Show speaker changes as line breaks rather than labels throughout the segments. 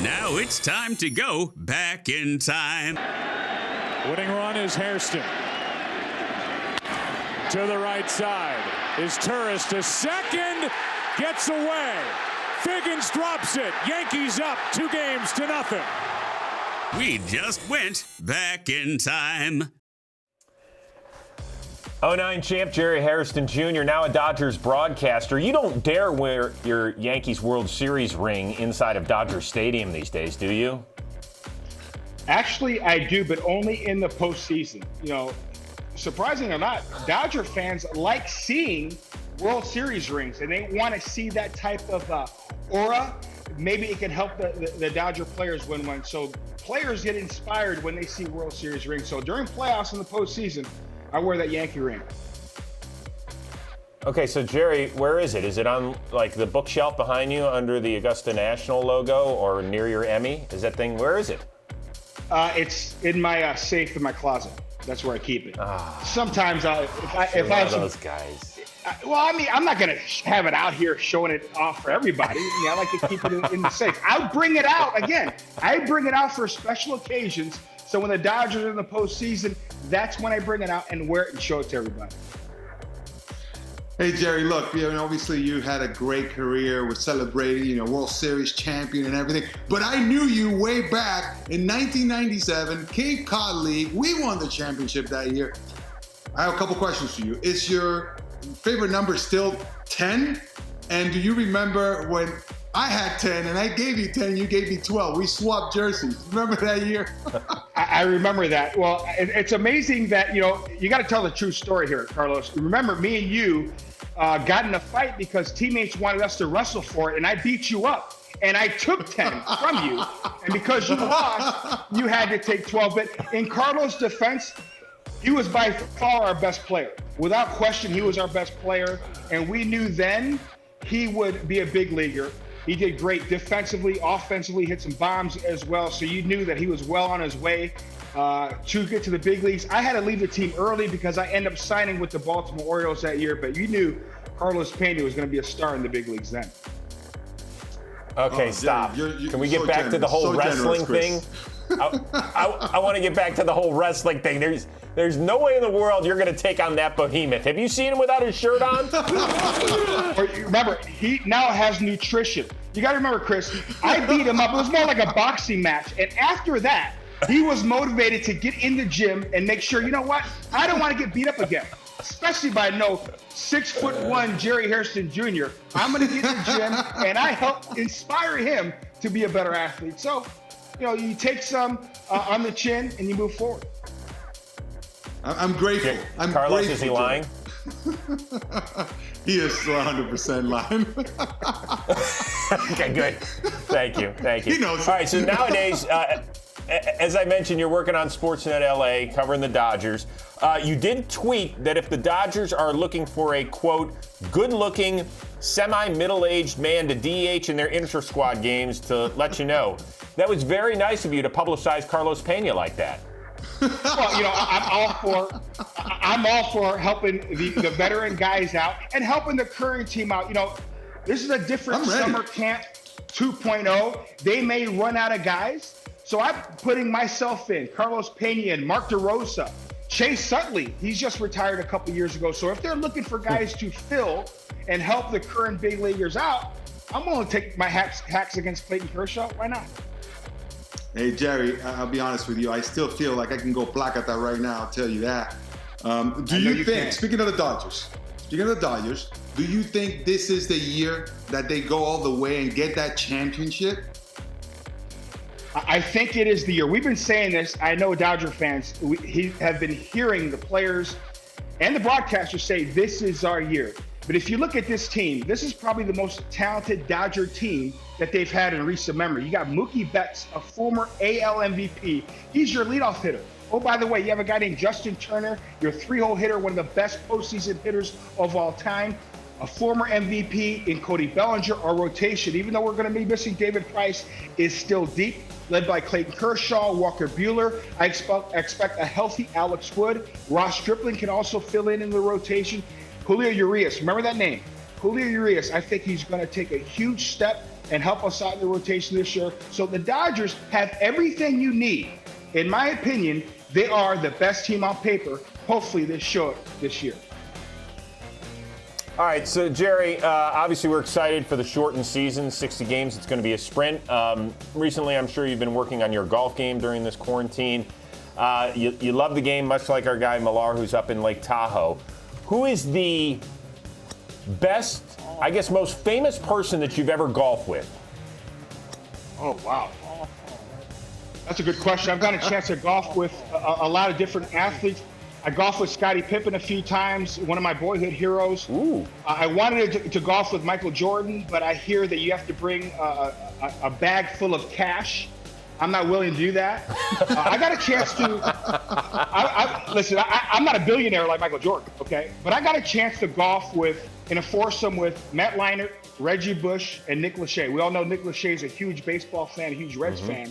Now it's time to go back in time.
Winning run is Hairston. To the right side is Turris to second. Gets away. Figgins drops it. Yankees up 2-0.
We just went back in time.
09 champ Jerry Hairston Jr., now a Dodgers broadcaster. You don't dare wear your Yankees World Series ring inside of Dodger Stadium these days, do you?
Actually, I do, but only in the postseason. Surprising or not, Dodger fans like seeing World Series rings, and they want to see that type of aura. Maybe it can help the Dodger players win one. So players get inspired when they see World Series rings. So during playoffs in the postseason, I wear that Yankee ring. Okay,
so Jerry, where is it? Is it on like the bookshelf behind you under the Augusta National logo or near your Emmy? Is that thing, where is it?
It's in my safe in my closet. That's where I keep it. Sometimes if I have
those guys.
I'm not going to have it out here showing it off for everybody. I like to keep it in the safe. I'll bring it out again. I bring it out for special occasions. So when the Dodgers are in the postseason, that's when I bring it out and wear it and show it to everybody.
Hey, Jerry, look, obviously you had a great career. We're celebrating, World Series champion and everything. But I knew you way back in 1997, Cape Cod League. We won the championship that year. I have a couple questions for you. Is your favorite number still 10? And do you remember when I had 10 and I gave you 10 and you gave me 12? We swapped jerseys. Remember that year?
I remember that. Well, it's amazing that, you got to tell the true story here, Carlos. Remember, me and you got in a fight because teammates wanted us to wrestle for it, and I beat you up. And I took 10 from you. And because you lost, you had to take 12. But in Carlos' defense, he was by far our best player. Without question, he was our best player. And we knew then he would be a big leaguer. He did great defensively, offensively, hit some bombs as well. So you knew that he was well on his way to get to the big leagues. I had to leave the team early because I ended up signing with the Baltimore Orioles that year. But you knew Carlos Pena was going to be a star in the big leagues then.
Okay, stop. Can we get back to the whole wrestling thing? I want to get back to the whole wrestling thing. There's no way in the world you're going to take on that behemoth. Have you seen him without his shirt on?
Remember, he now has nutrition. You got to remember, Chris, I beat him up. It was more like a boxing match. And after that, he was motivated to get in the gym and make sure, you know what? I don't want to get beat up again, especially by 6'1" Jerry Hairston Jr. I'm going to get in the gym, and I help inspire him to be a better athlete. So, you take some on the chin and you move forward.
I'm grateful.
Carlos, is he lying?
He is 100% lying.
Okay, good. Thank you.
He knows.
All right, so nowadays, as I mentioned, you're working on Sportsnet LA, covering the Dodgers. You did tweet that if the Dodgers are looking for a, quote, good-looking, semi-middle-aged man to DH in their intra-squad games, to let you know. That was very nice of you to publicize Carlos Pena like that.
Well, I'm all for helping the veteran guys out and helping the current team out. This is a different summer camp 2.0. They may run out of guys. So I'm putting myself in, Carlos Pena and Mark DeRosa, Chase Utley. He's just retired a couple years ago. So if they're looking for guys to fill and help the current big leaguers out, I'm going to take my hacks against Clayton Kershaw. Why not?
Hey, Jerry, I'll be honest with you. I still feel like I can go Placata right now. I'll tell you that. Do you think, speaking of the Dodgers, do you think this is the year that they go all the way and get that championship?
I think it is the year. We've been saying this. I know Dodger fans have been hearing the players and the broadcasters say this is our year. But if you look at this team, this is probably the most talented Dodger team that they've had in recent memory. You got Mookie Betts, a former AL MVP. He's your leadoff hitter. Oh, by the way, you have a guy named Justin Turner, your three-hole hitter, one of the best postseason hitters of all time. A former MVP in Cody Bellinger. Our rotation, even though we're going to be missing David Price, is still deep, led by Clayton Kershaw, Walker Buehler. I expect a healthy Alex Wood. Ross Stripling can also fill in the rotation. Julio Urias, remember that name? Julio Urias, I think he's going to take a huge step and help us out in the rotation this year. So the Dodgers have everything you need. In my opinion, they are the best team on paper. Hopefully they show it this year.
All right, so Jerry, obviously we're excited for the shortened season, 60 games. It's going to be a sprint. Recently, I'm sure you've been working on your golf game during this quarantine. You love the game, much like our guy Millar, who's up in Lake Tahoe. Who is the best, I guess, most famous person that you've ever golfed with?
Oh, wow. That's a good question. I've gotten a chance to golf with a lot of different athletes. I golfed with Scottie Pippen a few times, one of my boyhood heroes.
Ooh.
I wanted to golf with Michael Jordan, but I hear that you have to bring a bag full of cash. I'm not willing to do that. I got a chance to. Listen, I'm not a billionaire like Michael Jordan, okay? But I got a chance to golf in a foursome with Matt Leinart, Reggie Bush, and Nick Lachey. We all know Nick Lachey is a huge baseball fan, a huge Reds fan.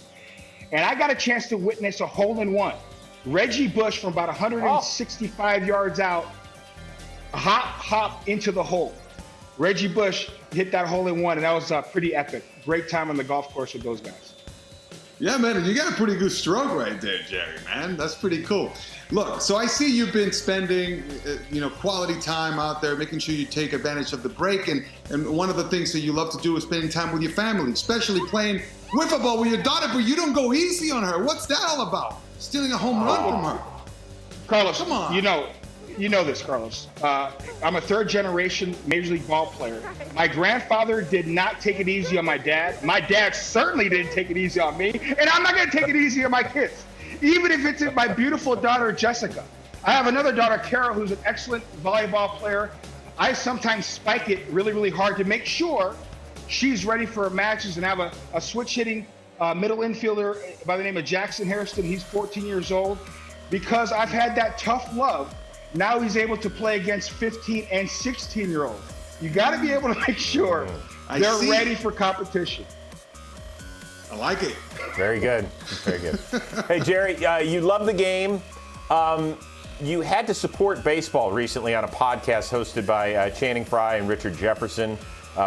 And I got a chance to witness a hole-in-one. Reggie Bush from about 165 yards out, hop into the hole. Reggie Bush hit that hole-in-one, and that was pretty epic. Great time on the golf course with those guys.
Yeah, man, you got a pretty good stroke right there, Jerry, man. That's pretty cool. Look, so I see you've been spending, quality time out there, making sure you take advantage of the break. And one of the things that you love to do is spending time with your family, especially playing wiffle ball with your daughter, but you don't go easy on her. What's that all about? Stealing a home run from her.
Carlos,
come on.
You know this, Carlos. I'm a third-generation Major League ball player. My grandfather did not take it easy on my dad. My dad certainly didn't take it easy on me, and I'm not going to take it easy on my kids, even if it's my beautiful daughter, Jessica. I have another daughter, Kara, who's an excellent volleyball player. I sometimes spike it really, really hard to make sure she's ready for matches, and have a switch-hitting middle infielder by the name of Jackson Hairston. He's 14 years old. Because I've had that tough love, now he's able to play against 15 and 16-year-olds. You got to be able to make sure they're ready for competition.
I like it.
Very good. Very good. Hey, Jerry, you love the game. You had to support baseball recently on a podcast hosted by Channing Frye and Richard Jefferson.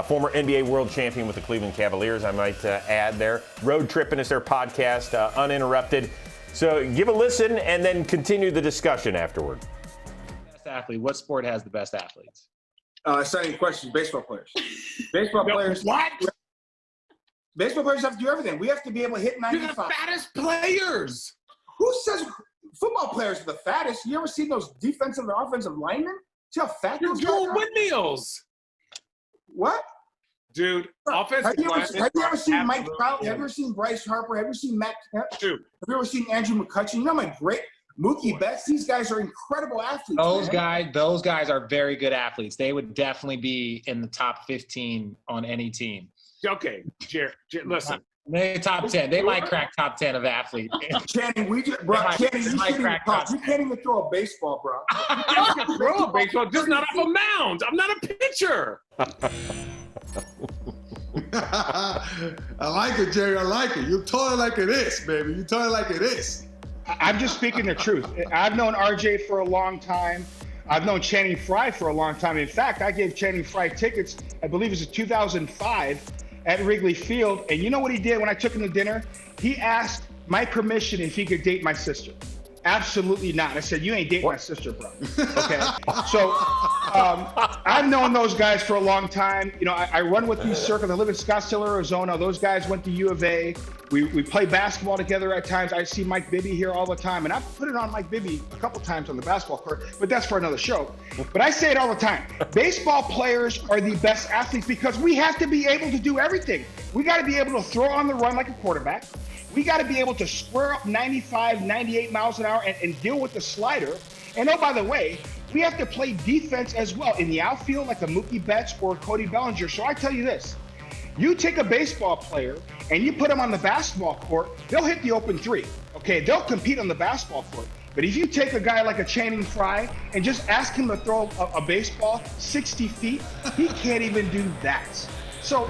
Former NBA world champion with the Cleveland Cavaliers, I might add there. Road Tripping is their podcast, uninterrupted. So give a listen and then continue the discussion afterward.
Best athlete. What sport has the best athletes?
Exciting question. Baseball players. Baseball players.
What?
Baseball players have to do everything. We have to be able to hit 95.
You're the fattest players.
Who says football players are the fattest? You ever seen those defensive and offensive linemen? See how fat
You're
those guys
doing
are?
windmills.
What?
Dude, offensive
Have you ever seen Mike
absolutely
Trout? Have you ever seen Bryce Harper? Have you ever seen Matt?
Dude.
Have you ever seen Andrew McCutcheon? You know my great Mookie Betts. These guys are incredible athletes.
Those guys are very good athletes. They would definitely be in the top 15 on any team.
Okay, Jerry, listen.
They top 10. They might crack top 10 of athletes.
Channing,
They might crack top
you can't even throw a baseball, bro.
I can throw a baseball, just not off a mound. I'm not a pitcher.
I like it, Jerry. I like it. You tell it like it is, baby. You tell it like it is.
I'm just speaking the truth. I've known RJ for a long time. I've known Channing Frye for a long time. In fact, I gave Channing Frye tickets, I believe it was in 2005, at Wrigley Field. And you know what he did when I took him to dinner? He asked my permission if he could date my sister. Absolutely not. I said, you ain't dating my sister, bro. Okay. So I've known those guys for a long time. You know, I run with these circles. I live in Scottsdale, Arizona. Those guys went to U of A. We play basketball together at times. I see Mike Bibby here all the time. And I've put it on Mike Bibby a couple times on the basketball court, but that's for another show. But I say it all the time. Baseball players are the best athletes because we have to be able to do everything. We got to be able to throw on the run like a quarterback. We got to be able to square up 95, 98 miles an hour and deal with the slider. And oh, by the way, we have to play defense as well in the outfield like a Mookie Betts or Cody Bellinger. So I tell you this, you take a baseball player and you put them on the basketball court, they'll hit the open three. Okay, they'll compete on the basketball court. But if you take a guy like a Channing Frye and just ask him to throw a baseball 60 feet, he can't even do that. So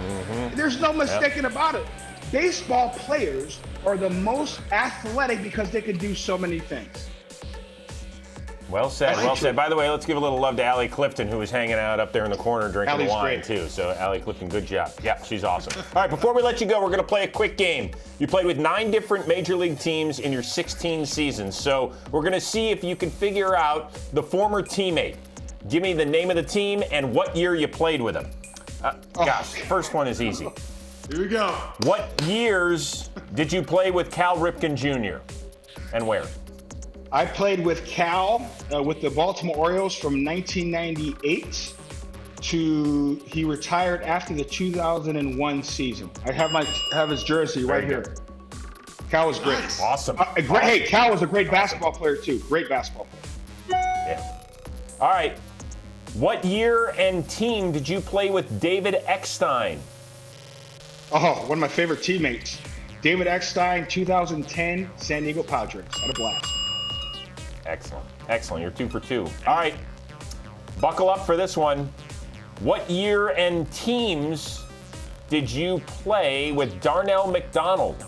there's no mistaking about it. Baseball players are the most athletic because they can do so many things.
Well said, well said. By the way, let's give a little love to Allie Clifton, who was hanging out up there in the corner drinking
Allie's
wine,
great.
too. So, Allie Clifton, good job. Yeah, she's awesome. All right, before we let you go, we're going to play a quick game. You played with 9 different Major League teams in your 16 seasons. So, we're going to see if you can figure out the former teammate. Give me the name of the team and what year you played with them. Gosh, first one is easy.
Here we go.
What years did you play with Cal Ripken Jr. and where?
I played with Cal with the Baltimore Orioles from 1998 to he retired after the 2001 season. I have his jersey right here. Cal was great.
Nice.
Awesome.
Hey, Cal was a great basketball player too. Great basketball player.
Yeah. All right. What year and team did you play with David Eckstein?
Oh, one of my favorite teammates. David Eckstein, 2010 San Diego Padres. Had a blast.
Excellent. Excellent. You're 2 for 2. All right. Buckle up for this one. What year and teams did you play with Darnell McDonald?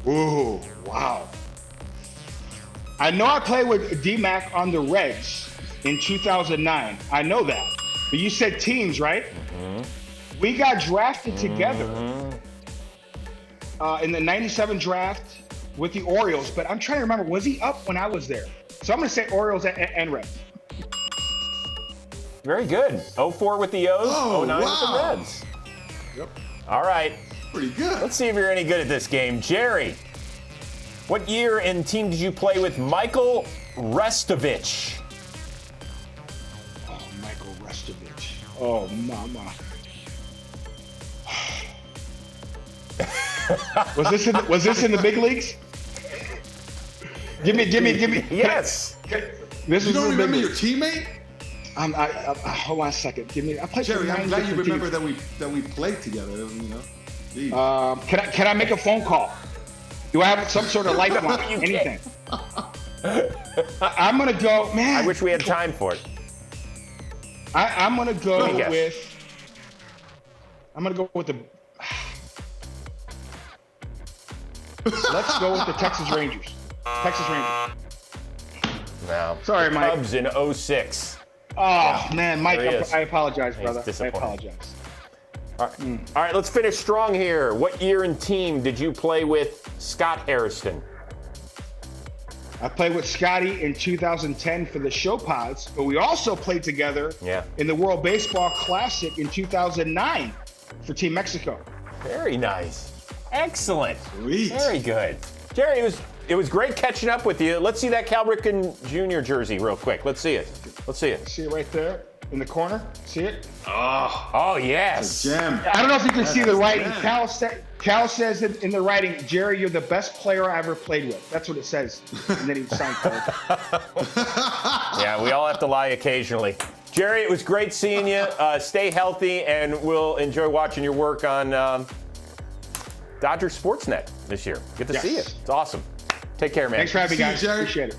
Ooh, wow. I know I played with D-Mac on the Reds in 2009. I know that. But you said teams, right? Mm-hmm. We got drafted together in the 97 draft with the Orioles, but I'm trying to remember, was he up when I was there? So I'm going to say Orioles and Reds.
Very good. 04 with the O's,
Oh,
09 with the
wow.
Reds.
Yep.
All right.
Pretty good.
Let's see if you're any good at this game. Jerry, what year and team did you play with Michael Restovich?
Oh, Michael Restovich. Oh, mama. Was this in the big leagues? Give me.
Yes.
This
You
was
don't
in the big
remember your
leagues.
teammate?
Hold on a second. I played for
Jerry,
9
I'm glad you
different
remember
teams.
that we played together, you know? Jeez.
Can I make a phone call? Do I have some sort of lifeline?
You
Anything? I'm gonna go, man.
I wish we had time for it.
I'm gonna go
Let me guess.
with. I'm gonna go with the. Let's go with the Texas Rangers. Texas Rangers.
No.
Sorry,
the
Mike.
Cubs in 06.
Oh man, Mike,
There he is.
I apologize,
He's
brother. I
disappointed.
apologize.
All right, let's finish strong here. What year and team did you play with Scott Hairston?
I played with Scotty in 2010 for the Show Pods, but we also played together in the World Baseball Classic in 2009 for Team Mexico.
Very nice. Excellent.
Sweet.
Very good. Jerry, it was great catching up with you. Let's see that Cal Ripken Jr. jersey real quick. Let's see it. Let's see it.
See it right there in the corner? See it?
Oh, yes.
Gem.
I don't know if you can see the writing.
Yeah.
Cal says it in the writing, Jerry, you're the best player I ever played with. That's what it says. And then he signed for it.
Yeah, we all have to lie occasionally. Jerry, it was great seeing you. Stay healthy, and we'll enjoy watching your work on Dodger Sportsnet this year. Get to see you. It's awesome. Take care, man.
Thanks for having me,
See you,
guys.
Jerry.
Appreciate it.